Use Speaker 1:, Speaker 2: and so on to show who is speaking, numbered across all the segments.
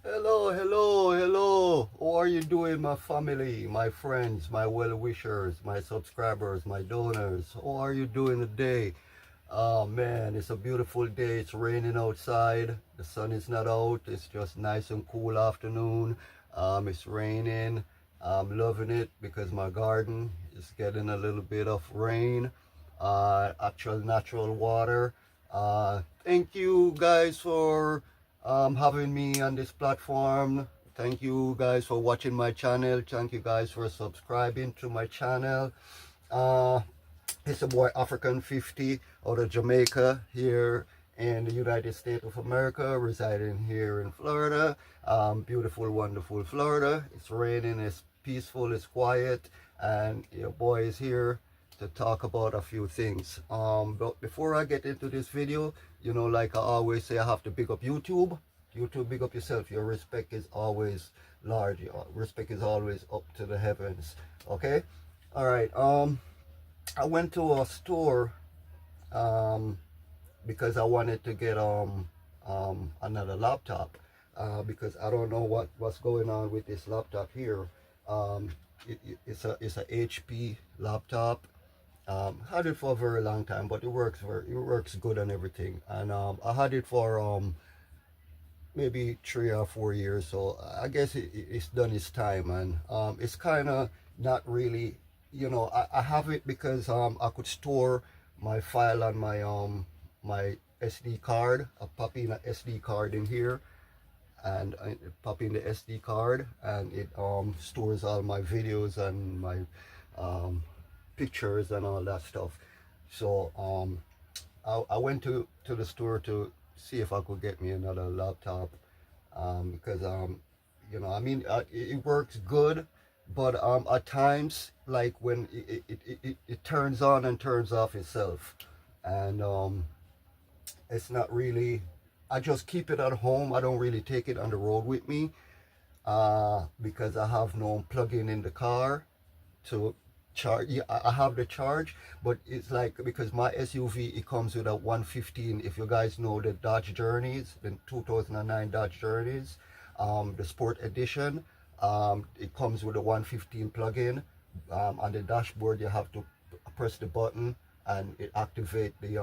Speaker 1: Hello, hello, hello. How are you doing, my family, my friends, my well-wishers, my subscribers, my donors? How are you doing today? Oh man, it's a beautiful day. It's raining outside. The sun is not out. It's just nice and cool afternoon. It's raining. I'm loving it because my garden is getting a little bit of rain, actual natural water. Thank you guys for having me on this platform. Thank you guys for watching my channel. Thank you guys for subscribing to my channel. Uh, it's a boy African 50 out of Jamaica here in the United States of America, residing here in Florida. Beautiful, wonderful Florida. It's raining, it's peaceful, it's quiet, and your boy is here to talk about a few things. But before I get into this video, like I always say, I have to big up YouTube. YouTube, big up yourself. Your respect is always large. Your respect is always up to the heavens. Okay? All right. I went to a store um, because I wanted to get another laptop because I don't know what's going on with this laptop here. Um, it's a HP laptop. Had it for a very long time, but it works good and everything. And I had it for maybe 3 or 4 years, so I guess it's done its time, and it's kind of not really, I have it because I could store my file on my SD card. I pop in an SD card in here, and I pop in the SD card, and it stores all my videos and my um, pictures and all that stuff. So I went to the store to see if I could get me another laptop, because I mean, it works good, but at times, like when it turns on and turns off itself, and it's not really. I just keep it at home. I don't really take it on the road with me, because I have no plug-in in the car to charge. Yeah, I have the charge, but it's like, because my SUV, it comes with a 115. If you guys know the Dodge Journeys, the 2009 Dodge Journeys, the Sport Edition, it comes with a 115 plug-in. On the dashboard, you have to press the button and it activate the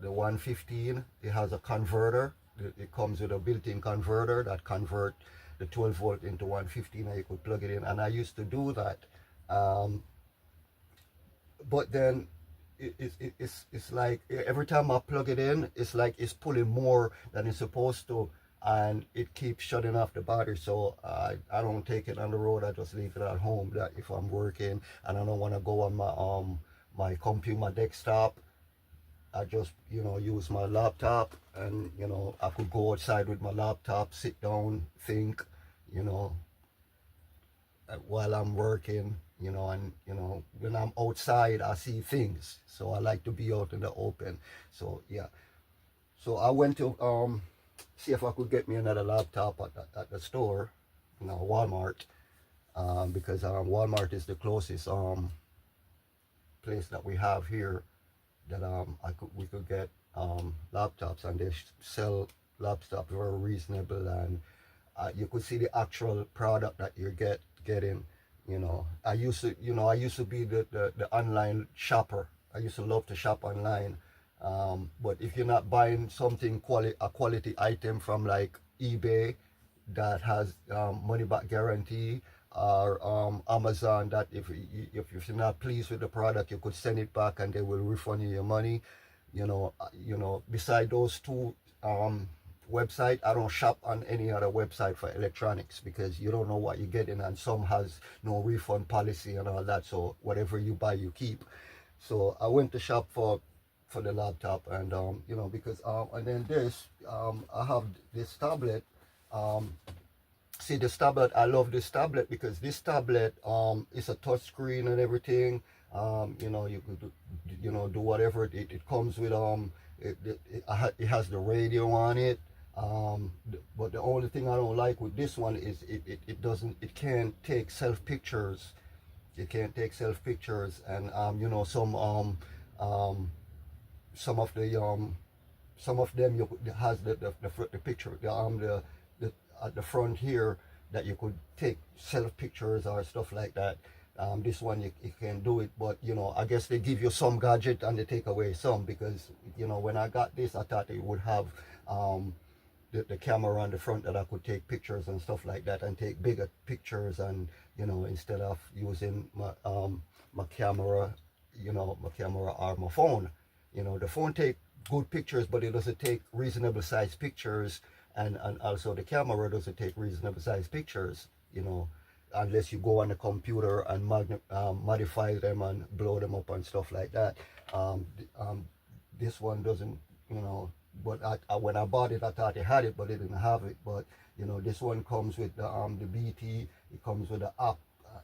Speaker 1: 115. It has a converter. It comes with a built-in converter that convert the 12 volt into 115, and you could plug it in. And I used to do that, um, but then it's like every time I plug it in, it's like it's pulling more than it's supposed to, and it keeps shutting off the battery. So I don't take it on the road. I just leave it at home. That if I'm working and I don't want to go on my computer, my desktop, I just, use my laptop, and, I could go outside with my laptop, sit down, think, you know, while I'm working, and, when I'm outside, I see things. So I like to be out in the open. So, yeah. So I went to see if I could get me another laptop at the store, Walmart, because Walmart is the closest place that we have here that we could get laptops, and they sell laptops very reasonable, and you could see the actual product that you're getting. I used to be the online shopper. I used to love to shop online, but if you're not buying something a quality item from like eBay that has money back guarantee, or Amazon, that if you're not pleased with the product, you could send it back and they will refund you your money. Beside those two website, I don't shop on any other website for electronics, because you don't know what you're getting, and some has no refund policy and all that. So whatever you buy, you keep. So I went to shop for the laptop, and because and then I have this tablet. um See, this tablet, I love this tablet because this tablet is a touch screen and everything. You could do whatever it comes with. It has the radio on it. But the only thing I don't like with this one is it can't take self pictures. It can't take self pictures, and some of the some of them has the picture the at the front here that you could take self pictures or stuff like that. This one you can do it, but you know, I guess they give you some gadget and they take away some, because you know, when I got this, I thought it would have the camera on the front that I could take pictures and stuff like that, and take bigger pictures, and you know, instead of using my camera, you know, my camera or my phone. You know, the phone take good pictures, but it doesn't take reasonable size pictures, and also the camera doesn't take reasonable size pictures, you know, unless you go on the computer and modify them and blow them up and stuff like that. This one doesn't, you know, but when I bought it, I thought it had it, but it didn't have it. But you know, this one comes with the BT. It comes with the app,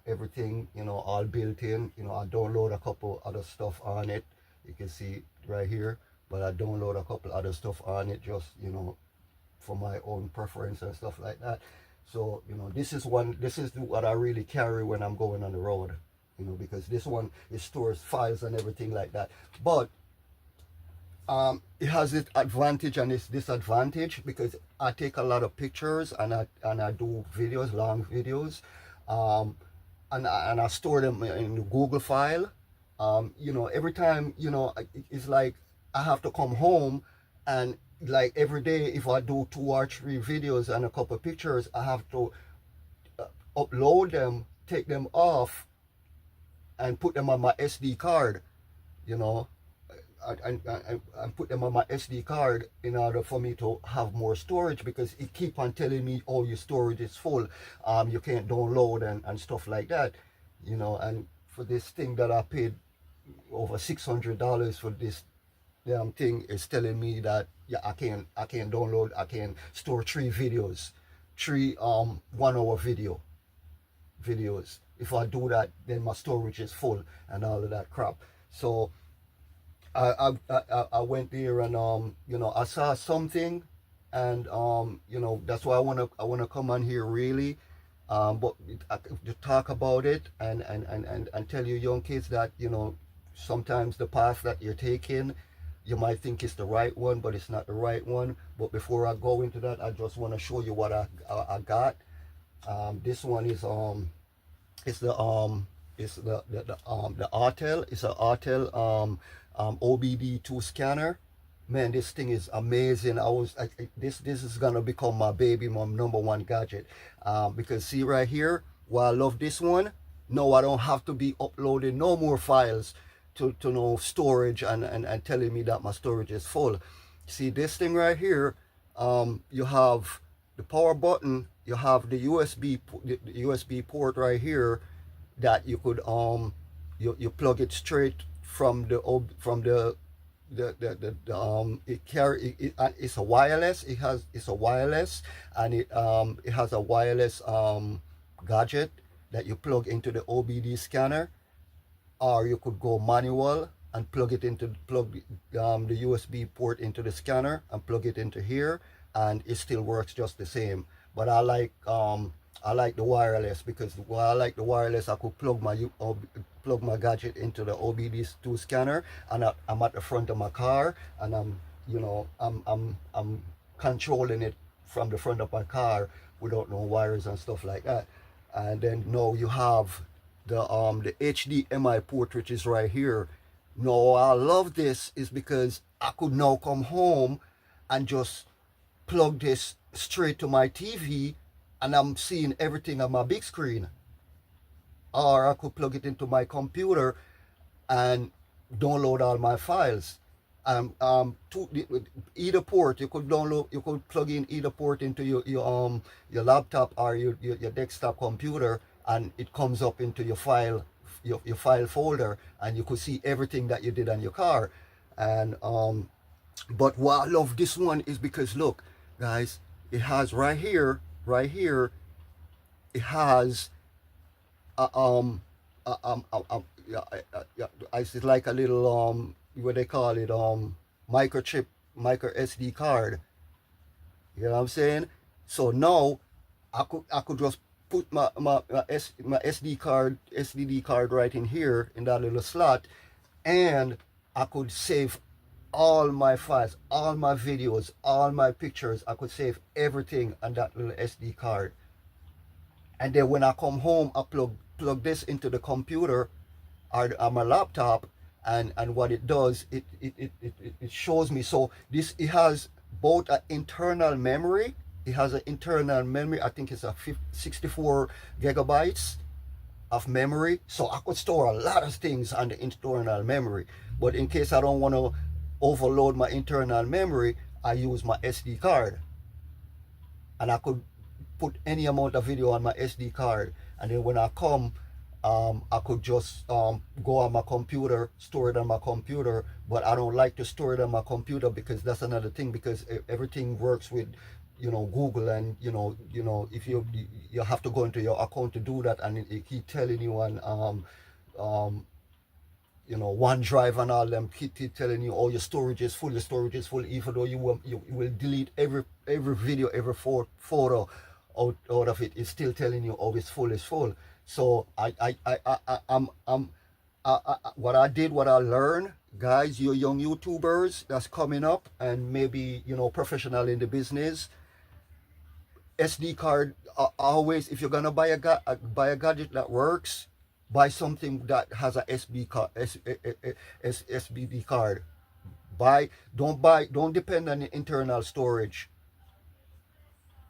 Speaker 1: everything, you know, all built in. You know, I download a couple other stuff on it. You can see it right here, but I download a couple other stuff on it, just, you know, for my own preference and stuff like that. So you know, this is what I really carry when I'm going on the road, you know, because this one, it stores files and everything like that. But it has its advantage and its disadvantage, because I take a lot of pictures and I do videos, long videos, and I store them in the Google file. You know, every time, you know, it's like I have to come home, and like every day, if I do 2 or 3 videos and a couple of pictures, I have to upload them, take them off, and put them on my SD card, you know, and put them on my SD card in order for me to have more storage, because it keep on telling me, oh, your storage is full, you can't download and stuff like that, you know. And for this thing that I paid over $600 for, this damn thing is telling me that, yeah, I can't download, I can store 3 videos, 3 1-hour videos. If I do that, then my storage is full and all of that crap. So I went there and you know, I saw something, and you know, that's why I wanna come on here really, but to talk about it and tell you young kids that, you know, sometimes the path that you're taking, you might think it's the right one, but it's not the right one. But before I go into that, I just want to show you what I got. This one is it's the Autel. It's an Autel OBD2 scanner. Man, this thing is amazing. This is gonna become my baby, my #1 gadget. Because see right here, why I love this one. No, I don't have to be uploading no more files to know storage and telling me that my storage is full. See this thing right here, you have the power button, you have the USB port right here that you could you plug it straight from it's a wireless, it's a wireless, and it has a wireless gadget that you plug into the OBD scanner. Or you could go manual and plug the USB port into the scanner and plug it into here, and it still works just the same. But I like the wireless, because while I like the wireless, I could plug my gadget into the OBD2 scanner, and I'm at the front of my car, and I'm controlling it from the front of my car without no wires and stuff like that. And then now you have the HDMI port, which is right here. No, I love this is because I could now come home and just plug this straight to my TV, and I'm seeing everything on my big screen. Or I could plug it into my computer and download all my files. To either port, you could plug in either port into your laptop or your desktop computer, and it comes up into your file folder, and you could see everything that you did on your car. And but why I love this one is because, look guys, it has right here, it has it's like a little what they call it, micro SD card. You know what I'm saying? So now I could just put my SDD card right in here in that little slot, and I could save all my files, all my videos, all my pictures. I could save everything on that little SD card. And then when I come home, I plug this into the computer or on my laptop, and what it does, it shows me. So this, it has both an internal memory. It has an internal memory. I think it's a 64 gigabytes of memory, so I could store a lot of things on the internal memory. But in case I don't want to overload my internal memory, I use my SD card, and I could put any amount of video on my SD card, and then when I come, I could just go on my computer, store it on my computer. But I don't like to store it on my computer, because that's another thing, because everything works with, Google, and if you have to go into your account to do that, and it keep telling you on OneDrive and all them keep telling you, oh, your storage is full, even though you will delete every video, every photo out of it. It's still telling you, oh, it's full. So what I learned, guys, you young YouTubers that's coming up, and maybe professional in the business, SD card, always, if you're gonna buy a gadget that works, buy something that has a SBD card. Don't depend on the internal storage,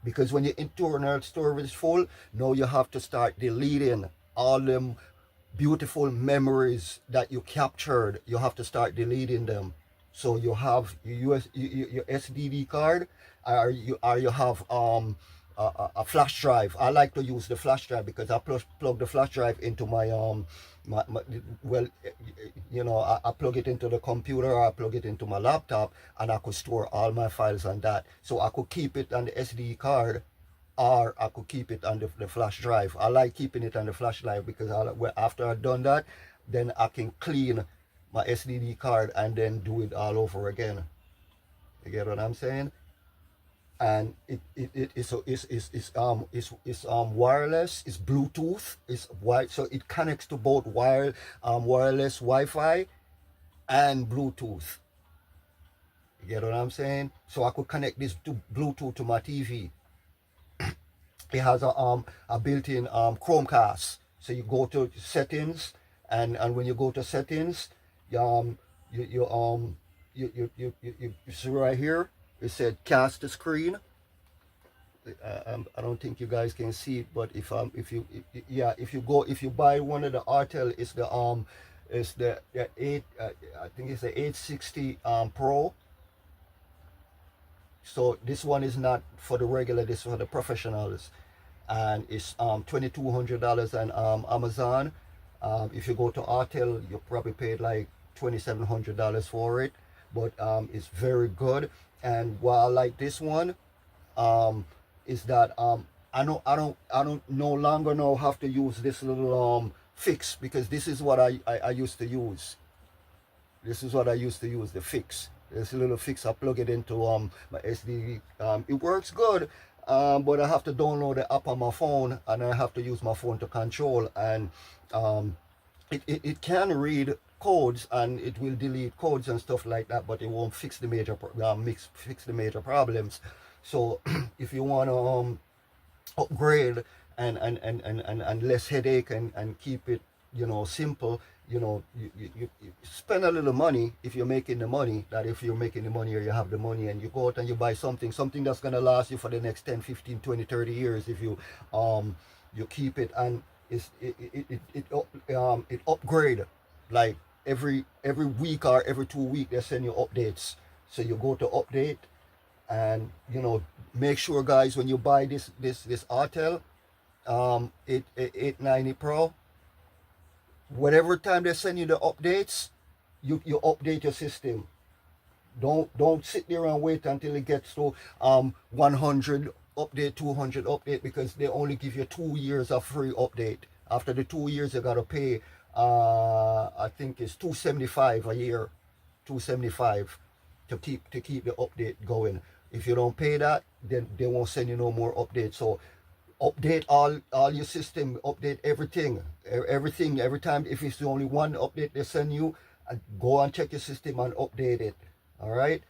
Speaker 1: because when your internal storage is full, now you have to start deleting all them beautiful memories that you captured. You have to start deleting them. So you have your SDD card, or you have a flash drive. I like to use the flash drive, because I plug the flash drive into my I plug it into the computer, or I plug it into my laptop, and I could store all my files on that. So I could keep it on the SD card, or I could keep it on the flash drive. I like keeping it on the flash drive, because after I've done that, then I can clean my SDD card and then do it all over again. You get what I'm saying? And it's wireless, it's Bluetooth, it's wide, so it connects to both wireless Wi-Fi and Bluetooth. You get what I'm saying? So I could connect this to Bluetooth to my TV. It has a built-in Chromecast. So you go to settings, and when you go to settings, you see right here, it said cast the screen. I don't think you guys can see it, but if you buy one of the Artel, it's the 8, I think it's the 860 Pro. So this one is not for the regular, this is for the professionals, and it's $2,200 on Amazon. If you go to Artel, you probably paid like $2,700 for it, but it's very good. And what I like this one is that I don't no longer know have to use this little fix, because this is what I used to use. This is what I used to use, the fix. This little fix, I plug it into my SD. It works good, but I have to download the app on my phone, and I have to use my phone to control. And it can read codes, and it will delete codes and stuff like that, but it won't fix the major problems. So if you want to upgrade and less headache, and keep it simple, you spend a little money if you're making the money. That if you're making the money, or you have the money, and you go out and you buy something that's going to last you for the next 10, 15, 20, 30 years, if you keep it, and it upgrade, like every week or every 2 weeks they send you updates. So you go to update, and make sure, guys, when you buy this Artel 890 Pro, whatever time they send you the updates, you update your system. Don't sit there and wait until it gets to 100 update, 200 update, because they only give you 2 years of free update. After the 2 years, you gotta pay I think it's $275 a year, $275 to keep the update going. If you don't pay that, then they won't send you no more updates. So update all your system, update everything every time. If it's only one update they send you, go and check your system and update it. All right,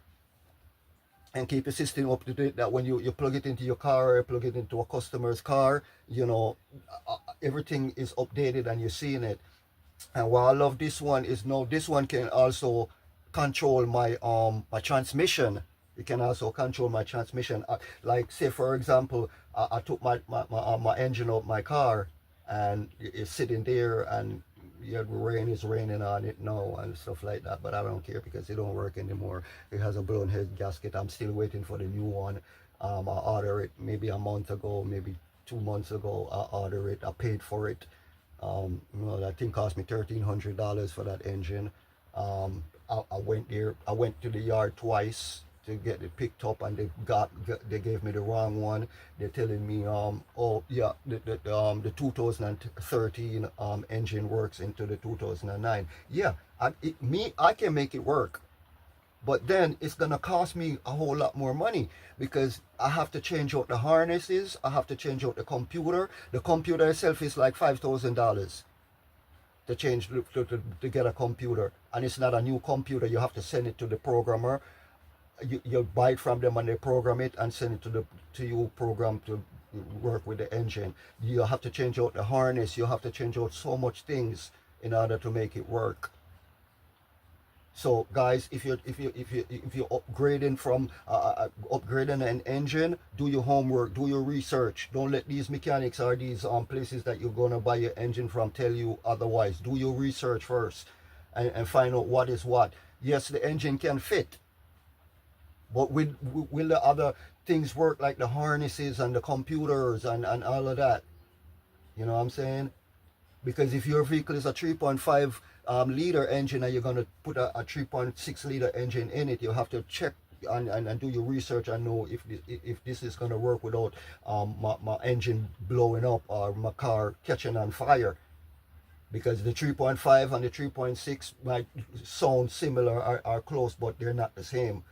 Speaker 1: and keep your system up to date, that when you plug it into your car or plug it into a customer's car, you know, everything is updated and you're seeing it. And what I love this one is now this one can also control my transmission. It can also control my transmission. Like say for example, I took my engine out my car and it's sitting there, and yeah, the rain is raining on it now and stuff like that. But I don't care because it don't work anymore. It has a blown head gasket. I'm still waiting for the new one. I ordered it maybe a month ago, maybe 2 months ago. I ordered it. I paid for it. You know, that thing cost me $1,300 for that engine. I went there. I went to the yard twice to get it picked up, and they gave me the wrong one. They're telling me, oh yeah, the 2013 engine works into the 2009. Yeah, I can make it work. But then it's gonna cost me a whole lot more money because I have to change out the harnesses, I have to change out the computer. The computer itself is like $5,000 to change to get a computer, and it's not a new computer. You have to send it to the programmer. You buy it from them and they program it and send it to you program to work with the engine. You have to change out the harness. You have to change out so much things in order to make it work. So guys, if you're upgrading from upgrading an engine, do your homework, do your research. Don't let these mechanics or these places that you're gonna buy your engine from tell you otherwise. Do your research first and find out what is what. Yes, the engine can fit, but will the other things work, like the harnesses and the computers and all of that? You know what I'm saying? Because if your vehicle is a 3.5 liter engine and you're going to put a 3.6 liter engine in it, you have to check and do your research and know if this is going to work without my engine blowing up or my car catching on fire. Because the 3.5 and the 3.6 might sound similar or close, but they're not the same.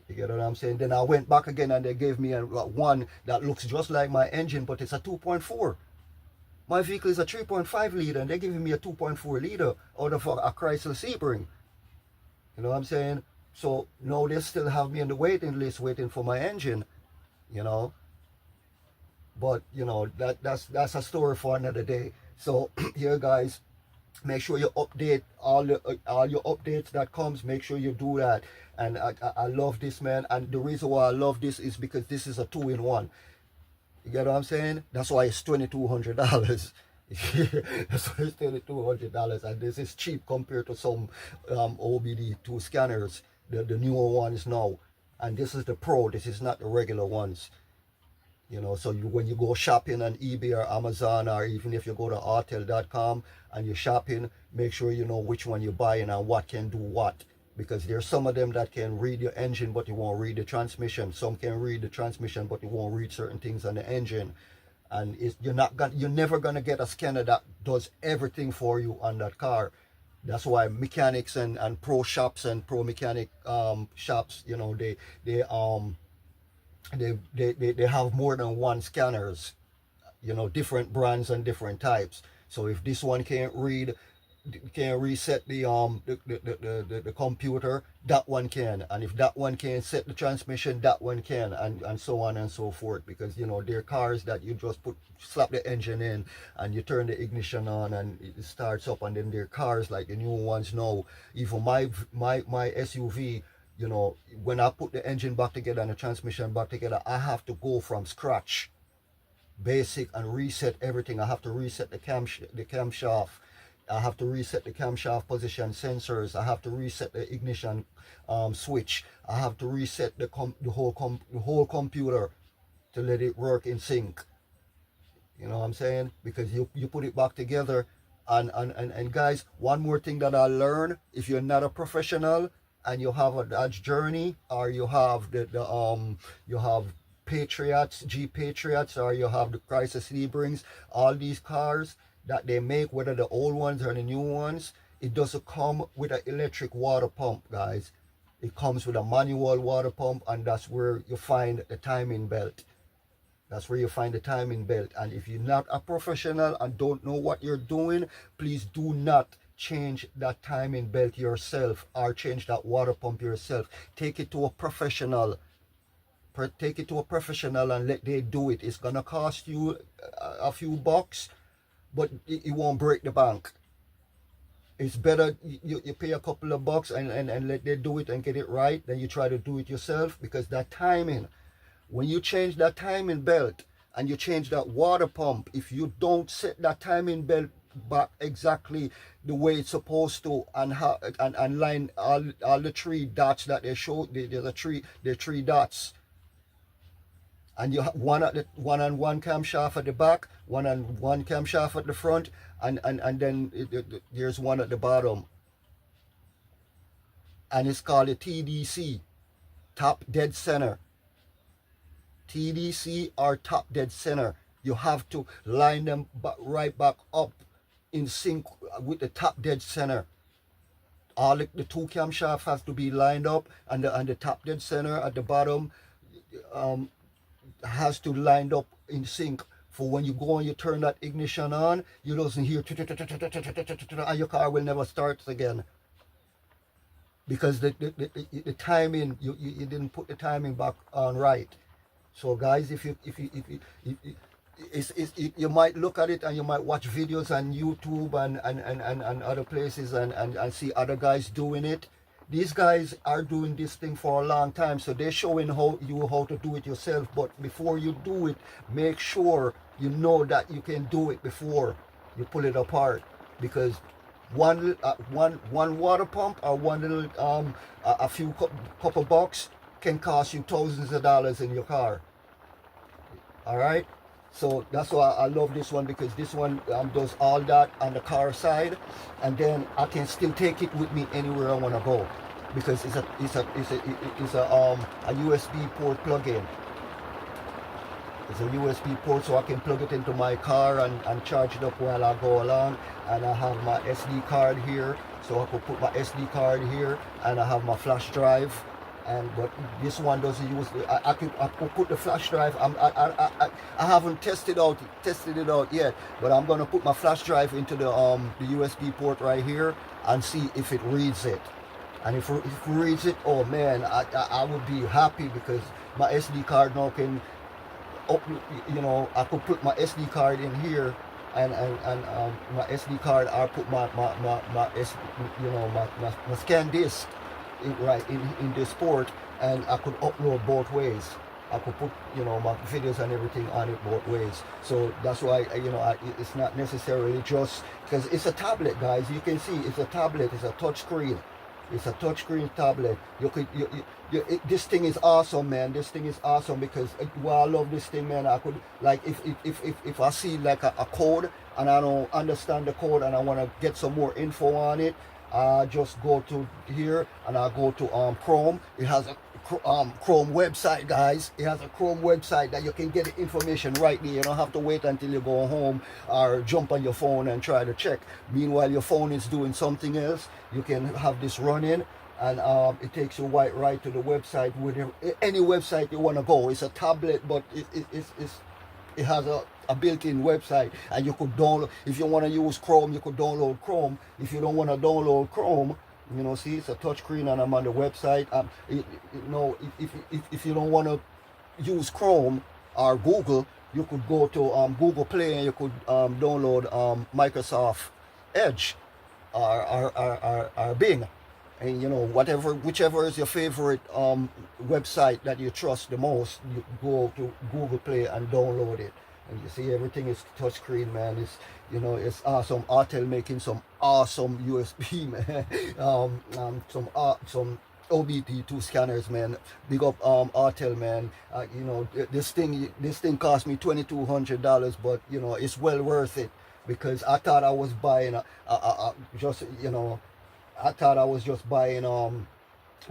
Speaker 1: You get what I'm saying? Then I went back again and they gave me one that looks just like my engine, but it's a 2.4. My vehicle is a 3.5 liter and they're giving me a 2.4 liter out of a Chrysler Sebring. You know what I'm saying? So now they still have me on the waiting list waiting for my engine, you know. But you know, that's a story for another day. So here guys, make sure you update all your updates that comes. Make sure you do that. And I love this, man. And the reason why I love this is because this is a 2-in-1. You get what I'm saying? That's why it's $2,200. That's why it's $2,200, and this is cheap compared to some OBD2 scanners, the newer ones now. And this is the Pro. This is not the regular ones. You know, so when you go shopping on eBay or Amazon, or even if you go to Autel.com and you're shopping, make sure you know which one you're buying and what can do what. Because there's some of them that can read your engine but you won't read the transmission. Some can read the transmission but you won't read certain things on the engine. And you're never gonna get a scanner that does everything for you on that car. That's why mechanics and pro shops and pro mechanic shops, you know, they have more than one scanners, you know, different brands and different types. So if this one can't reset the computer, that one can. And if that one can set the transmission, that one can, and so on and so forth. Because you know, there are cars that you just slap the engine in and you turn the ignition on and it starts up. And then there are cars like the new ones now, even my SUV, you know, when I put the engine back together and the transmission back together, I have to go from scratch, basic, and reset everything. I have to reset the camshaft. I have to reset the camshaft position sensors. I have to reset the ignition switch. I have to reset the whole computer to let it work in sync. You know what I'm saying? Because you put it back together. And guys, one more thing that I learned: if you're not a professional and you have a Dodge Journey, or you have you have Patriots, Jeep Patriots, or you have the Chrysler Sebrings, all these cars that they make, whether the old ones or the new ones, it doesn't come with an electric water pump, guys. It comes with a manual water pump, and that's where you find the timing belt. That's where you find the timing belt. And if you're not a professional and don't know what you're doing, please do not change that timing belt yourself or change that water pump yourself. Take it to a professional. Take it to a professional and let they do it. It's gonna cost you a few bucks, but it won't break the bank. It's better you pay a couple of bucks and let they do it and get it right than you try to do it yourself, because that timing, when you change that timing belt and you change that water pump, if you don't set that timing belt back exactly the way it's supposed to, and line all the three dots that they show, there's the three dots, and you have one at the one on one camshaft at the back, one on one camshaft at the front, and then there's one at the bottom, and it's called a TDC, top dead center. TDC or top dead center. You have to line them right back up in sync with the top dead center. All the two camshafts have to be lined up, and the top dead center at the bottom has to line up in sync. For when you go and you turn that ignition on, you doesn't hear and your car will never start again, because the timing, you didn't put the timing back on right. So guys, if you you might look at it and you might watch videos on YouTube and other places and see other guys doing it. These guys are doing this thing for a long time, so they're showing how to do it yourself. But before you do it, make sure you know that you can do it before you pull it apart, because one water pump or one little a few couple bucks can cost you thousands of dollars in your car. All right, so that's why I love this one, because this one does all that on the car side, and then I can still take it with me anywhere I want to go, because it's a USB port plug-in. It's a USB port, so I can plug it into my car and charge it up while I go along. And I have my SD card here, so I could put my SD card here, and I have my flash drive. But this one doesn't use. I could put the flash drive. I haven't tested it out yet, but I'm gonna put my flash drive into the USB port right here and see if it reads it. And if it reads it, oh man, I would be happy, because my SD card now can. I could put my SD card in here, and my SD card. I put my scan disc in this port, and I could upload both ways. I could put my videos and everything on it both ways. So that's why it's not necessarily just because it's a tablet, guys. You can see it's a tablet. It's a touch screen. It's a touchscreen tablet. This thing is awesome, man. This thing is awesome, because I love this thing, man. I could, like, if I see like a code and I don't understand the code and I want to get some more info on it, I just go to here and I go to Chrome. It has a Chrome website, guys. It has a Chrome website that you can get the information right there. You don't have to wait until you go home or jump on your phone and try to check. Meanwhile, your phone is doing something else. You can have this running, and it takes you right to the website, with any website you want to go. It's a tablet, but it has a built-in website, and you could download. If you want to use Chrome, you could download Chrome. If you don't want to download Chrome, see, it's a touchscreen, and I'm on the website. If you don't want to use Chrome or Google, you could go to Google Play, and you could download Microsoft Edge or Bing, and whichever is your favorite website that you trust the most, you go to Google Play and download it. And you see, everything is touchscreen, man. It's awesome. Autel making some awesome USB, man. Some OBD2 scanners, man. Big up Autel, man. This thing cost me $2,200, but it's well worth it, because I thought I was buying I thought I was just buying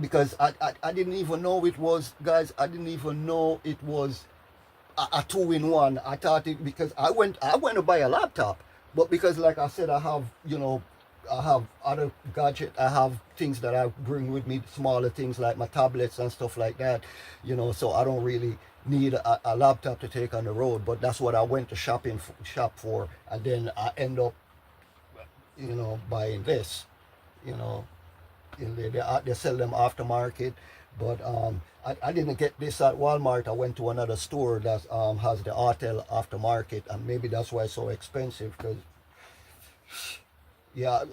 Speaker 1: because I didn't even know it was, guys. I didn't even know it was a two-in-one. I thought it, because I went to buy a laptop, but because, like I said, I have other gadgets. I have things that I bring with me, smaller things like my tablets and stuff like that, so I don't really need a laptop to take on the road. But that's what I went to shop for, and then I end up buying this, you know, they sell them aftermarket. But I didn't get this at Walmart. I went to another store that has the Artel aftermarket, and maybe that's why it's so expensive. Because yeah,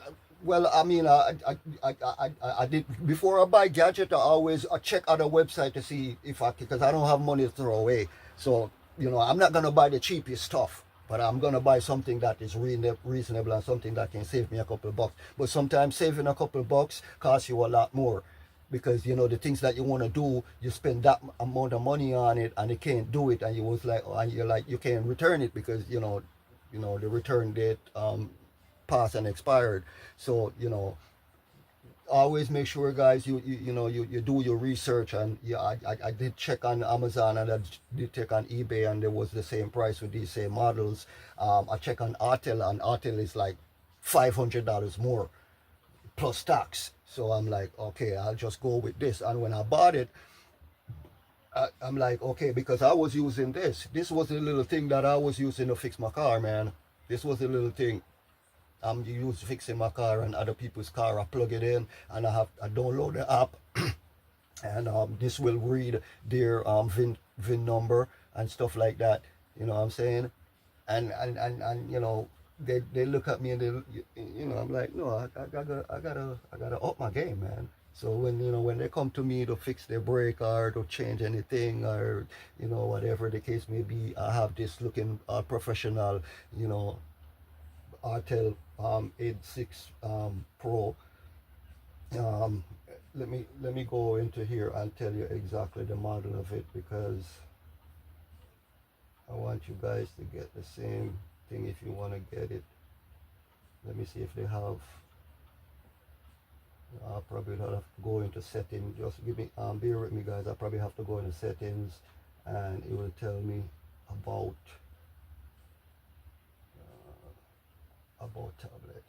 Speaker 1: well, I mean, I did before I buy gadget. I check other website to see if because I don't have money to throw away. So I'm not gonna buy the cheapest stuff, but I'm gonna buy something that is reasonable and something that can save me a couple of bucks. But sometimes saving a couple of bucks costs you a lot more, because the things that you want to do, you spend that amount of money on it and you can't do it, and you're like you can't return it because the return date passed and expired. So always make sure, guys, you do your research. And yeah, I did check on Amazon, and I did check on eBay, and there was the same price with these same models. I check on Artel, and Artel is like $500 more plus tax. So I'm like, okay, I'll just go with this. And when I bought it, I'm like, okay, because I was using this. This was a little thing that I was using to fix my car, man. This was a little thing I'm used fixing my car and other people's car. I plug it in, and I download the app, and this will read their VIN number and stuff like that. You know what I'm saying? And they look at me, and I'm like, no, I gotta up my game, man. So when they come to me to fix their brake or to change anything, or whatever the case may be, I have this looking professional, Artel 86 Pro. Um, let me go into here and tell you exactly the model of it, because I want you guys to get the same thing if you want to get it. Let me see if they have. I'll probably have to go into settings. Just give me bear with me, guys. I probably have to go into settings, and it will tell me about tablet.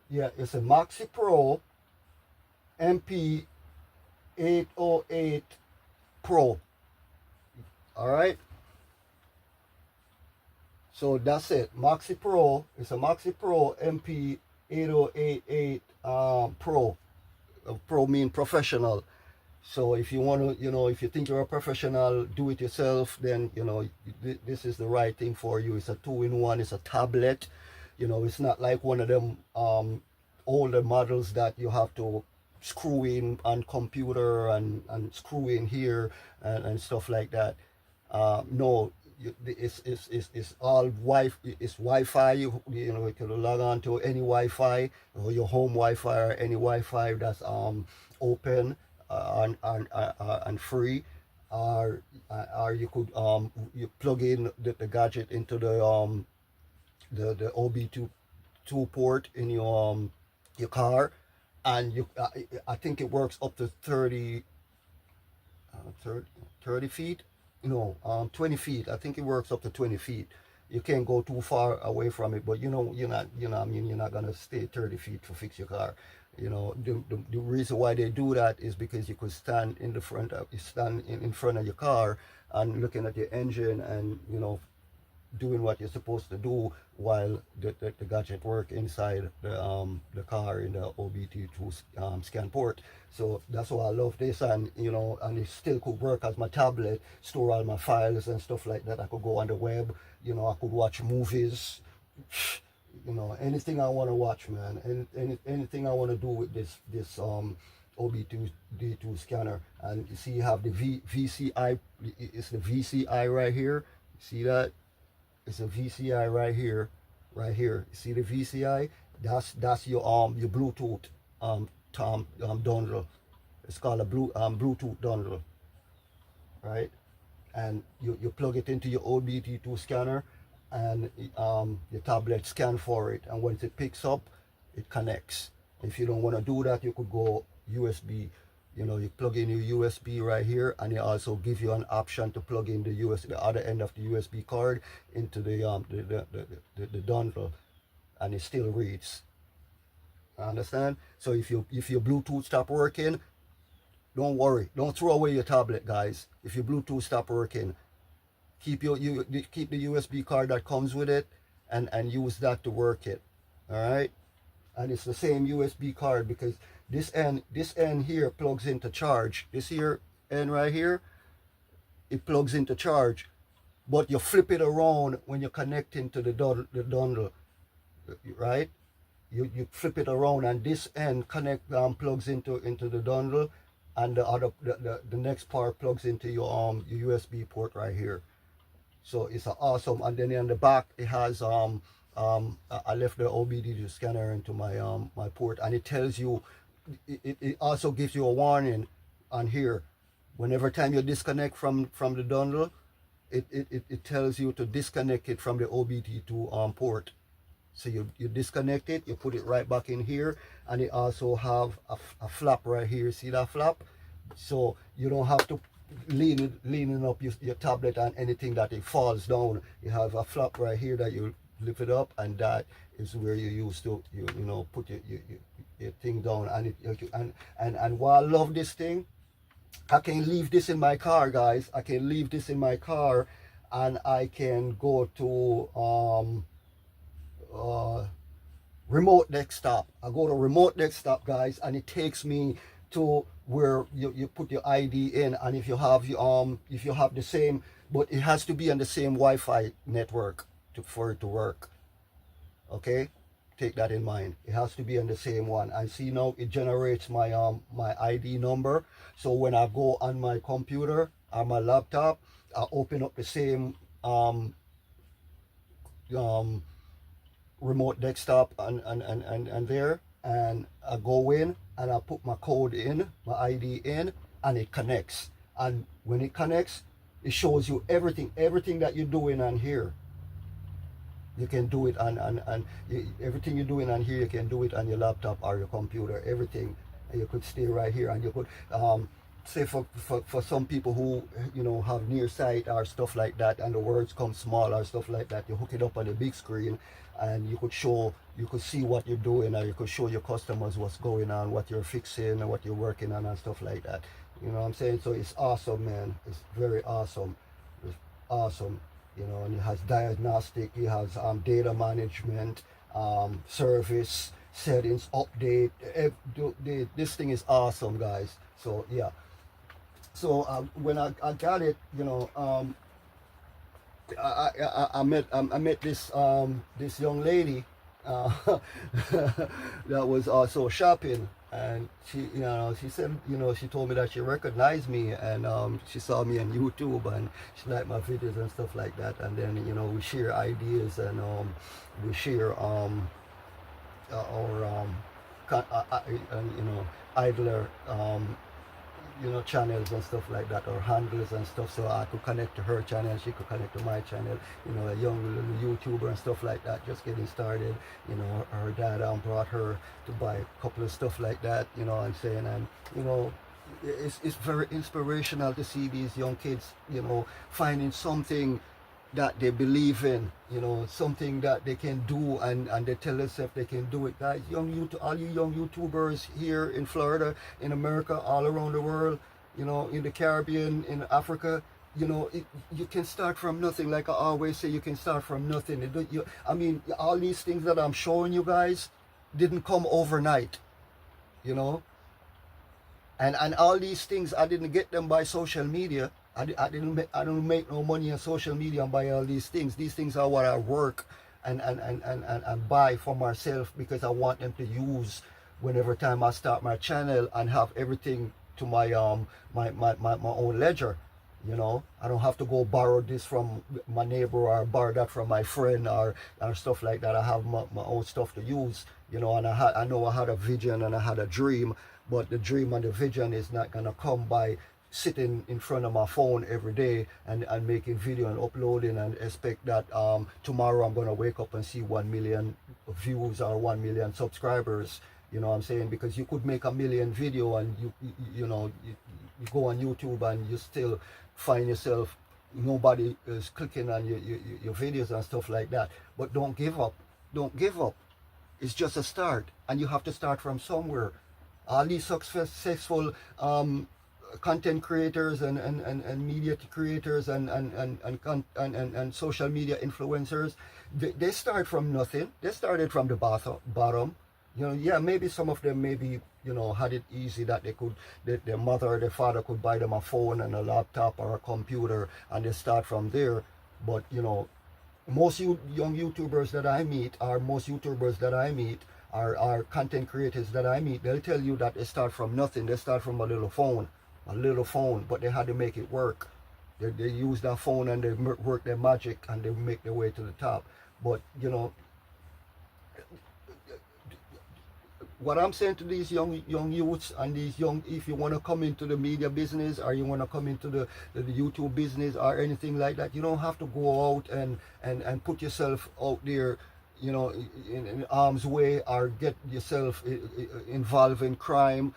Speaker 1: Yeah, it's a Maxi Pro MP 808 Pro. All right. So that's it. Maxi Pro. It's a Maxi Pro MP 8088 Pro. Pro mean professional. So if you want to, if you think you're a professional, do it yourself, then this is the right thing for you. It's a 2-in-1. It's a tablet. It's not like one of them older models that you have to screw in on computer and screw in here and stuff like that. No, it's all Wi-Fi. You can log on to any Wi-Fi, or your home Wi-Fi, or any Wi-Fi that's open and free. Or you could you plug in the gadget into the OB2 port in your car, and I think it works up to 30 feet. No, 20 feet. I think it works up to 20 feet. You can't go too far away from it, but you're not, I mean, you're not gonna stay 30 feet to fix your car. The reason why they do that is because you could stand in the front of, you stand in front of your car and looking at your engine, and doing what you're supposed to do while the gadget work inside the car in the OBD2 scan port. So that's why I love this, and and it still could work as my tablet, store all my files and stuff like that. I could go on the web, I could watch movies, anything I want to watch, man. Anything I want to do with this OB2D2 scanner. And you see, you have the VCI. It's the VCI right here. See that? It's a VCI right here. See the VCI? That's your Bluetooth dongle. It's called a Bluetooth dongle, right? And you plug it into your OBD2 scanner, and your tablet scan for it, and once it picks up, it connects. If you don't want to do that, you could go USB. You plug in your USB right here, and it also give you an option to plug in the other end of the USB card into the dongle, and it still reads. Understand? So if your Bluetooth stop working, Don't worry. Don't throw away your tablet, guys. If your Bluetooth stop working, keep keep the USB card that comes with it, and use that to work it. All right. And it's the same USB card, because this end here plugs into charge. This here end right here, it plugs into charge, but you flip it around when you're connecting to the dongle, right? You flip it around, and this end plugs into the dongle, and the next part plugs into your USB port right here. So it's awesome. And then in the back it has I left the OBD2 scanner into my my port, and it tells you, it also gives you a warning on here. Whenever time you disconnect from the dongle, it tells you to disconnect it from the OBD2 port. So you disconnect it, you put it right back in here, and it also have a flap right here. See that flap? So you don't have to leaning up your tablet and anything that it falls down. You have a flap right here that you lift it up, and that is where you used to you know put your thing down. And while I love this thing, I can leave this in my car, guys. I can leave this in my car, and I can go to remote desktop. I go to remote desktop, guys, and it takes me to where you put your ID in. And if you have the same, but it has to be on the same Wi-Fi network for it to work. Okay, take that in mind. It has to be on the same one. And see, now it generates my my ID number. So when I go on my computer or my laptop, I open up the same remote desktop and there, and I go in and I put my code in, my ID in, and it connects. And when it connects, it shows you everything that you're doing on here. You can do it everything you're doing on here, you can do it on your laptop or your computer, everything. And you could stay right here, and you could say for some people who have near sight or stuff like that, and the words come small or stuff like that, you hook it up on the big screen, and you could see what you're doing, or you could show your customers what's going on, what you're fixing, and what you're working on, and stuff like that. You know what I'm saying? So it's awesome, man. It's very awesome. It's awesome. And it has diagnostic, it has data management, service settings, update. This thing is awesome, guys. So yeah. So when I got it, I met this this young lady that was also shopping, and she said, she told me that she recognized me, and she saw me on YouTube, and she liked my videos and stuff like that. And then we share ideas, and we share our idler channels and stuff like that, or handles and stuff. So I could connect to her channel, she could connect to my channel. A young little YouTuber and stuff like that, just getting started. Her dad brought her to buy a couple of stuff like that. I'm saying, and it's very inspirational to see these young kids, finding something that they believe in, something that they can do, and they tell themselves they can do it. Guys, all you young YouTubers here in Florida, in America, all around the world, in the Caribbean, in Africa, you can start from nothing. Like I always say, you can start from nothing. I mean, all these things that I'm showing you guys didn't come overnight, and all these things, I didn't get them by social media. I don't make no money on social media and buy all these things. These things are what I work and buy for myself, because I want them to use whenever time I start my channel, and have everything to my my own ledger. I don't have to go borrow this from my neighbor, or borrow that from my friend, or stuff like that. I have my own stuff to use, and I know I had a vision and I had a dream, but the dream and the vision is not gonna come by sitting in front of my phone every day and making video and uploading, and expect that tomorrow I'm gonna wake up and see 1 million views or 1 million subscribers. You know what I'm saying? Because you could make a million video, and you go on YouTube, and you still find yourself, nobody is clicking on your videos and stuff like that. But don't give up. Don't give up. It's just a start, and you have to start from somewhere. All these successful content creators and media creators and social media influencers, they start from nothing. They started from the bottom. You know, yeah, maybe some of them maybe, you know, had it easy that they could, their mother or their father could buy them a phone and a laptop or a computer, and they start from there. But, you know, most young YouTubers that I meet, are content creators that I meet, they'll tell you that they start from nothing. They start from a little phone, but they had to make it work. They use that phone and they work their magic and they make their way to the top. But, you know, what I'm saying to these young youths and these young, if you want to come into the media business or you want to come into the YouTube business or anything like that, you don't have to go out and put yourself out there, you know, in harm's way, or get yourself involved in crime,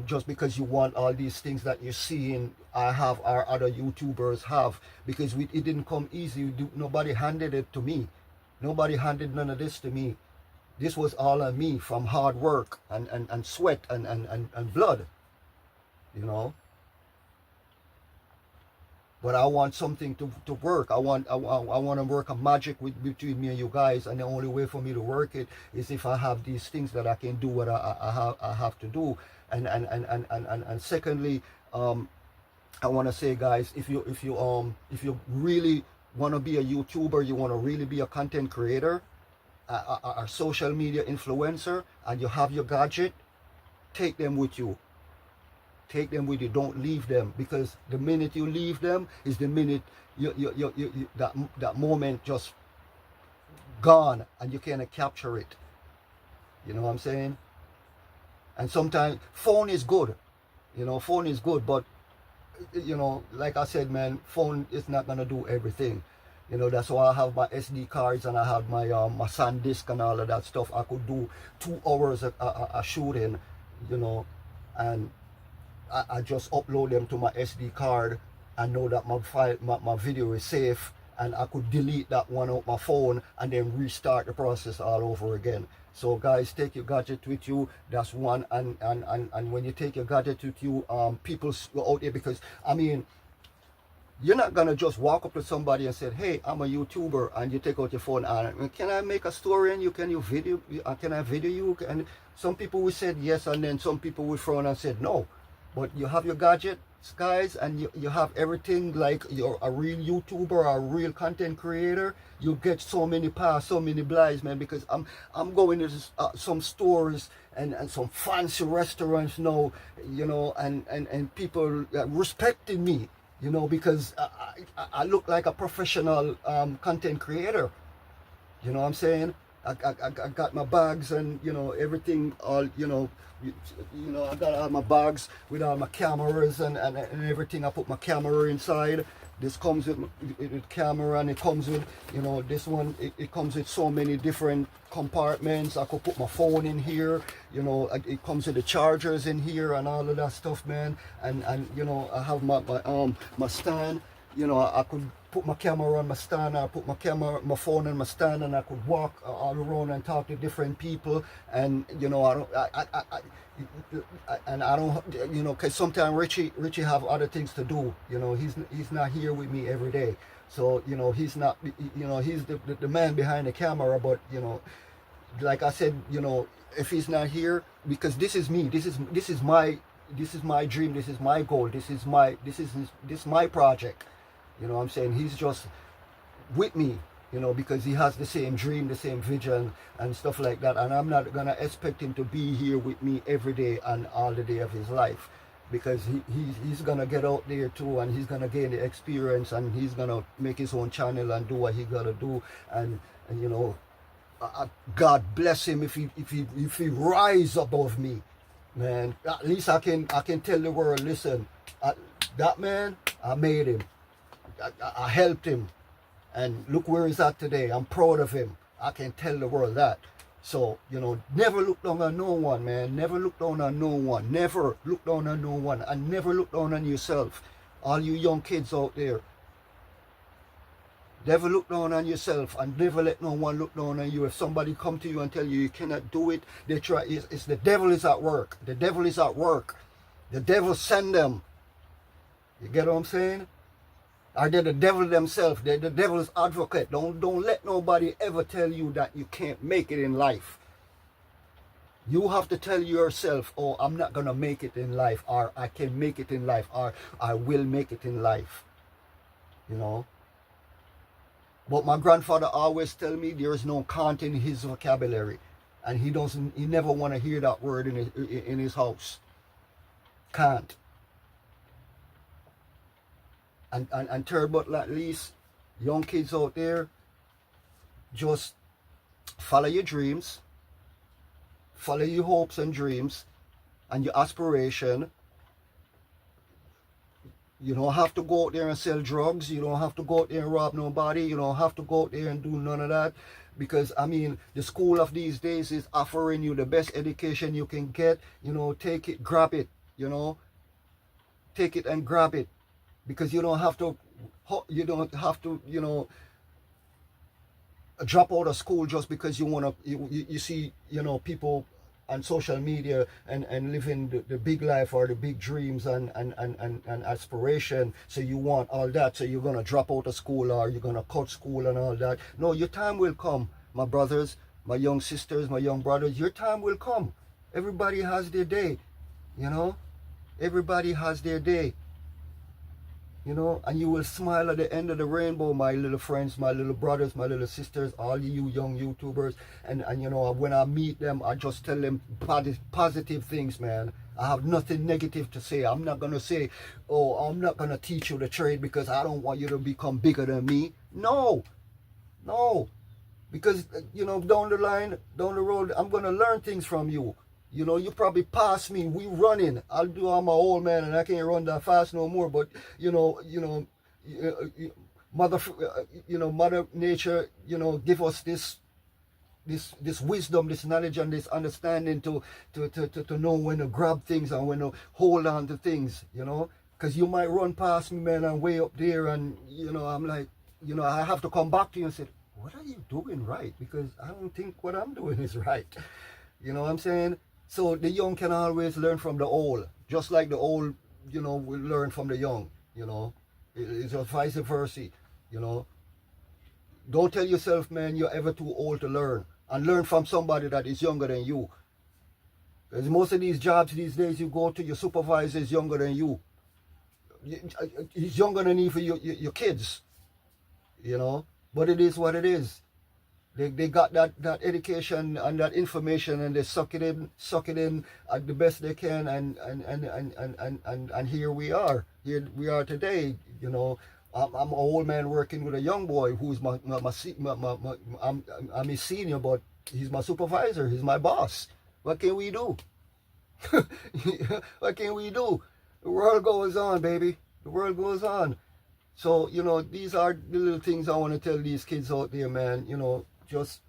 Speaker 1: just because you want all these things that you're seeing I have or other YouTubers have, because it didn't come easy. Nobody handed it to me. Nobody handed none of this to me. This was all on me, from hard work and sweat and blood, you know. But I want something to work. I want to work a magic between me and you guys, and the only way for me to work it is if I have these things that I can do what I have to do. And secondly, I want to say, guys, if you really want to be a YouTuber, you want to really be a content creator, a social media influencer, and you have your gadget, take them with you. Take them with you. Don't leave them, because the minute you leave them is the minute that moment just gone, and you cannot capture it. You know what I'm saying? And sometimes phone is good, you know, phone is good, but, you know, like I said, man, phone is not gonna do everything. You know, that's why I have my SD cards and I have my my SanDisk and all of that stuff. I could do 2 hours a shooting, you know, and I just upload them to my SD card and know that my video is safe, and I could delete that one out my phone and then restart the process all over again. So guys, take your gadget with you. That's one. And when you take your gadget with you, people out there, because I mean, you're not gonna just walk up to somebody and say, hey, I'm a YouTuber, and you take out your phone and, can I make a story and can I video you? And some people will say yes, and then some people will frown and said no. But you have your gadgets, guys, and you have everything like you're a real YouTuber or a real content creator. You get so many pass, so many blinds, man, because I'm going to some stores and some fancy restaurants now, you know, and people respecting me, you know, because I look like a professional content creator. You know what I'm saying? I got my bags and, you know, everything, all, you know, I got all my bags with all my cameras and everything. I put my camera inside. This comes with camera, and it comes with, you know, this one, it comes with so many different compartments. I could put my phone in here, you know, it comes with the chargers in here and all of that stuff, man. And you know, I have my stand, you know, I could put my camera on my stand, I put my phone on my stand, and I could walk all around and talk to different people. And, you know, I don't, you know, because sometimes Richie have other things to do. You know, he's not here with me every day, so, you know, he's not, you know, he's the man behind the camera. But, you know, like I said, you know, if he's not here, because this is me, this is my dream, this is my goal, this is my project. You know what I'm saying? He's just with me, you know, because he has the same dream, the same vision and stuff like that. And I'm not going to expect him to be here with me every day and all the day of his life, because he's going to get out there too, and he's going to gain the experience, and he's going to make his own channel and do what he got to do. And you know, God bless him if he rise above me, man. At least I can tell the world, listen, that man, I made him. I helped him, and look where he's at today. I'm proud of him. I can tell the world that. So, you know, never look down on no one, man. Never look down on no one. Never look down on no one, and never look down on yourself. All you young kids out there, never look down on yourself, and never let no one look down on you. If somebody come to you and tell you you cannot do it, they try. It's the devil is at work. The devil is at work. The devil send them. You get what I'm saying? Are they the devil themselves? They're the devil's advocate. Don't let nobody ever tell you that you can't make it in life. You have to tell yourself, oh, I'm not going to make it in life, or I can make it in life, or I will make it in life. You know? But my grandfather always tell me there is no can't in his vocabulary. And he never want to hear that word in his house. Can't. And third but not least, young kids out there, just follow your dreams, follow your hopes and dreams and your aspiration. You don't have to go out there and sell drugs. You don't have to go out there and rob nobody. You don't have to go out there and do none of that. Because, I mean, the school of these days is offering you the best education you can get. You know, take it, grab it, you know. Take it and grab it. Because you don't have to, you know, drop out of school just because you want to, you see, you know, people on social media and living the big life or the big dreams and aspiration. So you want all that. So you're going to drop out of school or you're going to cut school and all that. No, your time will come, my brothers, my young sisters, my young brothers. Your time will come. Everybody has their day, you know. Everybody has their day. You know, and you will smile at the end of the rainbow, my little friends, my little brothers, my little sisters, all you young YouTubers. And you know, when I meet them, I just tell them positive things, man. I have nothing negative to say. I'm not going to say, oh, I'm not going to teach you the trade because I don't want you to become bigger than me. No, no. Because, you know, down the line, down the road, I'm going to learn things from you. You know, you probably pass me. We running. I'm an old man and I can't run that fast no more. But Mother Nature, you know, give us this wisdom, this knowledge, and this understanding to know when to grab things and when to hold on to things. You know, because you might run past me, man, and way up there, and you know, I'm like, you know, I have to come back to you and say, what are you doing right? Because I don't think what I'm doing is right. You know what I'm saying? So the young can always learn from the old, just like the old, you know, will learn from the young, you know. It's just vice versa, you know. Don't tell yourself, man, you're ever too old to learn. And learn from somebody that is younger than you. Because most of these jobs these days, you go to, your supervisor is younger than you. He's younger than even your kids, you know. But it is what it is. They got that education and that information, and they suck it in at the best they can, and here we are. Here we are today. You know, I'm an old man working with a young boy who's I'm his senior, but he's my supervisor. He's my boss. What can we do? What can we do? The world goes on, baby. The world goes on. So, you know, these are the little things I want to tell these kids out there, man. You know, just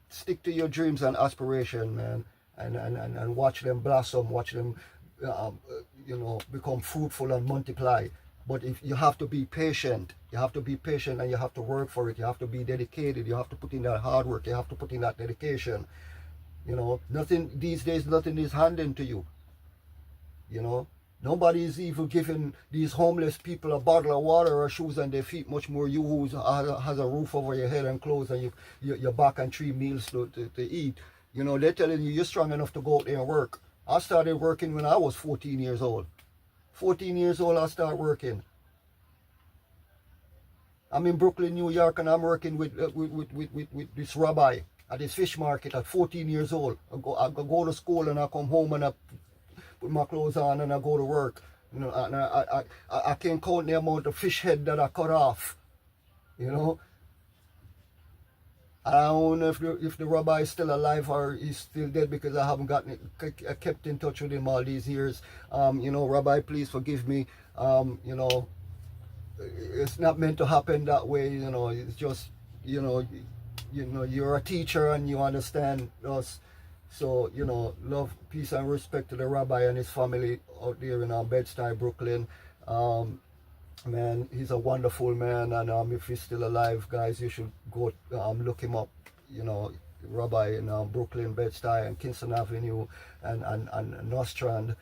Speaker 1: stick to your dreams and aspiration, man, and watch them blossom, watch them, you know, become fruitful and multiply. But if you have to be patient, you have to be patient, and you have to work for it. You have to be dedicated. You have to put in that hard work. You have to put in that dedication. You know, nothing these days, nothing is handed to you. You know, nobody is even giving these homeless people a bottle of water or shoes on their feet, much more you who has a roof over your head and clothes and your back and 3 meals to eat. You know, they're telling you you're strong enough to go out there and work. I started working when I was 14 years old. 14 years old, I started working. I'm in Brooklyn, New York, and I'm working with this rabbi at this fish market at 14 years old. I go to school and I come home and I put my clothes on and I go to work. You know, and I can't count the amount of fish head that I cut off. You know, I don't know if the rabbi is still alive or he's still dead, because I haven't kept in touch with him all these years. You know, Rabbi, please forgive me. You know, it's not meant to happen that way. You know, it's just, you know, you're a teacher and you understand us. So, you know, love, peace, and respect to the rabbi and his family out there in Bed-Stuy, Brooklyn. Man, he's a wonderful man, and if he's still alive, guys, you should go look him up. You know, rabbi in Brooklyn, Bed-Stuy, and Kingston Avenue, and Nostrand.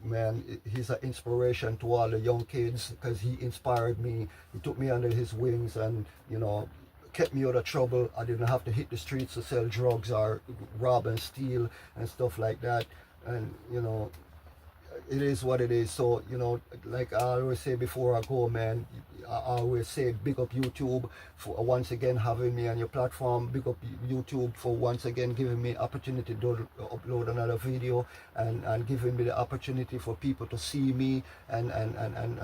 Speaker 1: man, he's an inspiration to all the young kids because he inspired me. He took me under his wings and, you know, kept me out of trouble. I didn't have to hit the streets to sell drugs or rob and steal and stuff like that. And, you know, it is what it is. So, you know, like I always say before I go, man, I always say big up YouTube for once again having me on your platform. Big up YouTube for once again giving me opportunity to upload another video and giving me the opportunity for people to see me and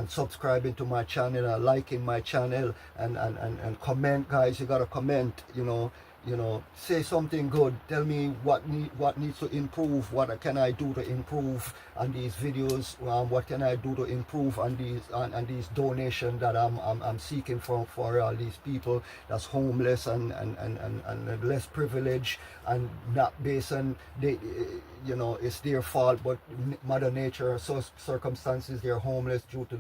Speaker 1: subscribing to my channel and liking my channel and comment, guys. You gotta comment, you know, say something good. Tell me what needs to improve. What can I do to improve on these videos? What can I do to improve on these donations that I'm seeking for all these people that's homeless and less privileged and not based on you know, it's their fault, but Mother Nature, circumstances, they're homeless due to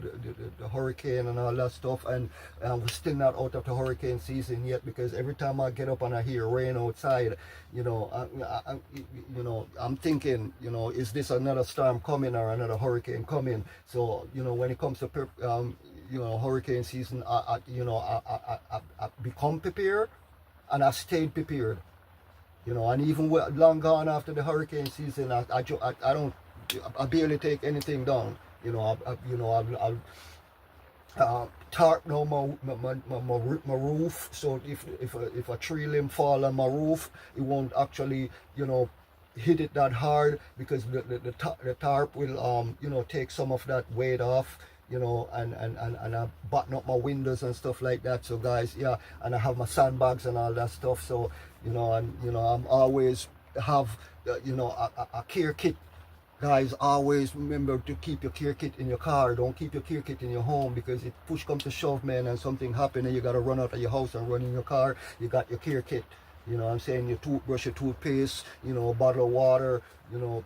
Speaker 1: the hurricane and all that stuff, and we're still not out of the hurricane season yet, because every time I get up and I hear rain outside, you know, I'm thinking, you know, is this another storm coming or another hurricane coming? So, you know, when it comes to you know, hurricane season, I become prepared, and I stayed prepared. You know, and even long gone after the hurricane season, I barely take anything down. You know, I'll tarp now my roof, so if a tree limb fall on my roof, it won't actually, you know, hit it that hard, because the tarp will you know, take some of that weight off. You know, and I button up my windows and stuff like that. So guys, yeah, and I have my sandbags and all that stuff. So, you know, and you know, I'm always have you know, a care kit. Guys, always remember to keep your care kit in your car. Don't keep your care kit in your home, because if push comes to shove, man, and something happen and you gotta run out of your house and run in your car, you got your care kit. You know what I'm saying? Your toothbrush, your toothpaste, you know, a bottle of water, you know,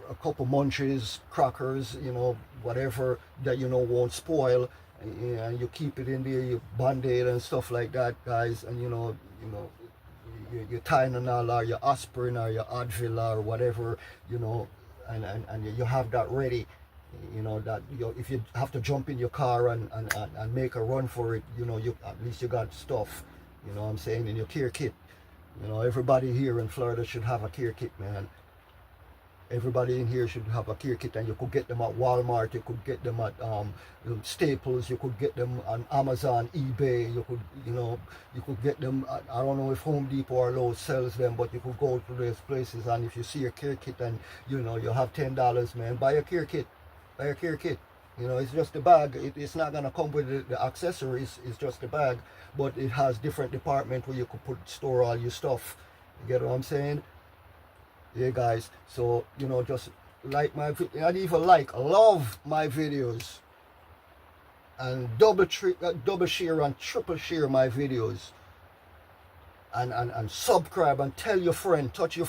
Speaker 1: a couple munchies, crackers, you know, whatever that you know won't spoil, and you keep it in there, you Band-Aid and stuff like that, guys, and you know, your Tylenol or your aspirin or your Advil or whatever, you know, and you have that ready. You know, that if you have to jump in your car and make a run for it, you know, at least you got stuff. You know what I'm saying, in your care kit. You know, everybody here in Florida should have a care kit, man. Everybody in here should have a care kit, and you could get them at Walmart, you could get them at Staples, you could get them on Amazon, eBay, you could get them at, I don't know if Home Depot or Lowe's sells them, but you could go to those places, and if you see a care kit and, you know, you have $10, man, buy a care kit. Buy a care kit. You know, it's just a bag. It's not gonna come with the accessories. It's just a bag, but it has different department where you could store all your stuff. You get what I'm saying? Yeah, guys. So, you know, just like my, not even like, love my videos, and double share and triple share my videos, and subscribe, and tell your friend, touch your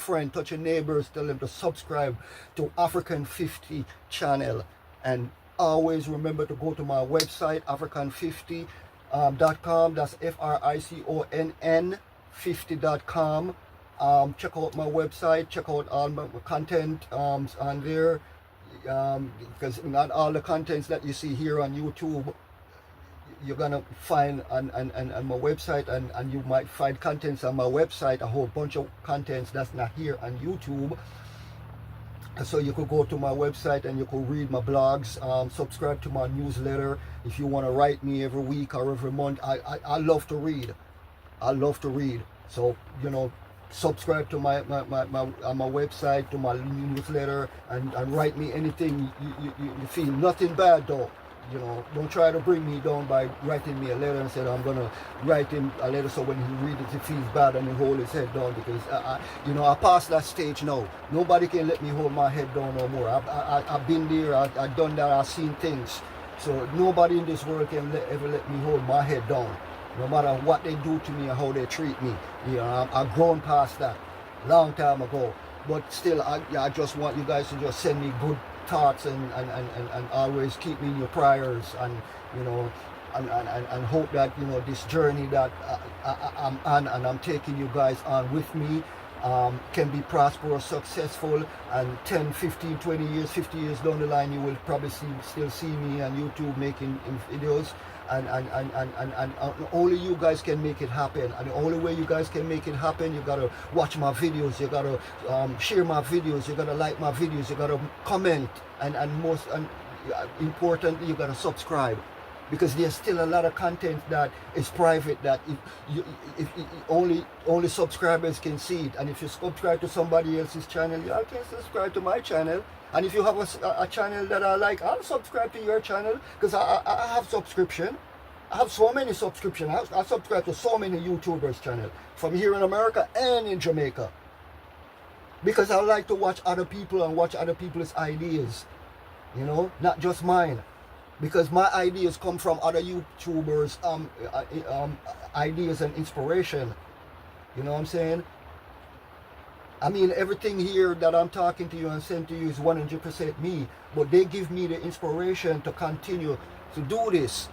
Speaker 1: neighbors, tell them to subscribe to African 50 channel. And always remember to go to my website, african50.com. That's FRICONN 50.com. Check out my website, check out all my content on there, because not all the contents that you see here on YouTube you're gonna find on my website, and you might find contents on my website, a whole bunch of contents that's not here on YouTube. So you could go to my website and you could read my blogs, subscribe to my newsletter. If you want to write me every week or every month, I love to read. I love to read. So, you know, subscribe to my website, to my newsletter, and write me anything you feel. Nothing bad though. You know, don't try to bring me down by writing me a letter and saying I'm gonna write him a letter so when he reads it he feels bad and he hold his head down, because you know, I passed that stage now. Nobody can let me hold my head down no more. I've been there, I've done that, I've seen things. So nobody in this world can ever let me hold my head down, no matter what they do to me or how they treat me. You know, I've grown past that long time ago. But still, I just want you guys to just send me good thoughts and always keep me in your prayers, and you know, and hope that, you know, this journey that I'm on and I'm taking you guys on with me, can be prosperous, successful, and 10, 15, 20 years, 50 years down the line, you will probably still see me on YouTube making videos. And only you guys can make it happen. And the only way you guys can make it happen, you gotta watch my videos, you gotta share my videos, you gotta like my videos, you gotta comment, and most importantly, you gotta subscribe. Because there's still a lot of content that is private that if only subscribers can see it. And if you subscribe to somebody else's channel, you can subscribe to my channel. And if you have a channel that I like, I'll subscribe to your channel, because I have subscription. I have so many subscriptions. I subscribe to so many YouTubers channel from here in America and in Jamaica, because I like to watch other people and watch other people's ideas, you know, not just mine. Because my ideas come from other YouTubers' ideas and inspiration. You know what I'm saying? I mean, everything here that I'm talking to you and saying to you is 100% me. But they give me the inspiration to continue to do this.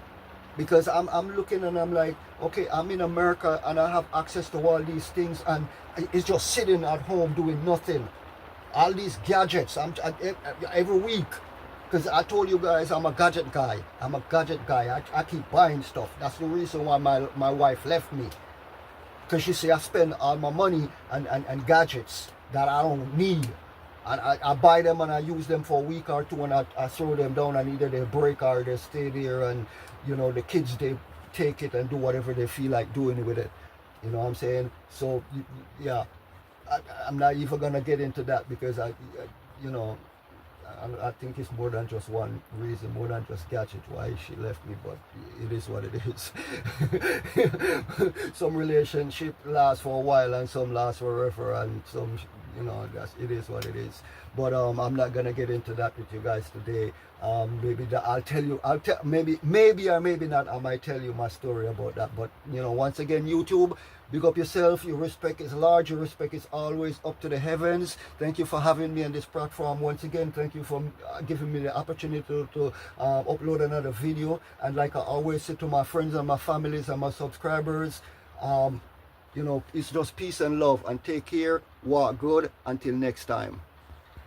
Speaker 1: Because I'm looking and I'm like, okay, I'm in America and I have access to all these things, and it's just sitting at home doing nothing. All these gadgets, every week. Because I told you guys I'm a gadget guy. I'm a gadget guy. I keep buying stuff. That's the reason why my wife left me. Because she said I spend all my money and gadgets that I don't need. And I buy them and I use them for a week or two, and I throw them down, and either they break or they stay there, and you know, the kids, they take it and do whatever they feel like doing with it. You know what I'm saying? So yeah, I'm not even gonna get into that, because you know, I think it's more than just one reason, more than just gadget why she left me, but it is what it is. Some relationship lasts for a while and some last forever, and some, you know, it is what it is. But I'm not gonna get into that with you guys today. Maybe that maybe or maybe not, I might tell you my story about that. But you know, once again, YouTube, big up yourself. Your respect is large. Your respect is always up to the heavens. Thank you for having me on this platform once again. Thank you for giving me the opportunity to upload another video. And like I always say to my friends and my families and my subscribers, you know, it's just peace and love, and take care. Walk good. Until next time.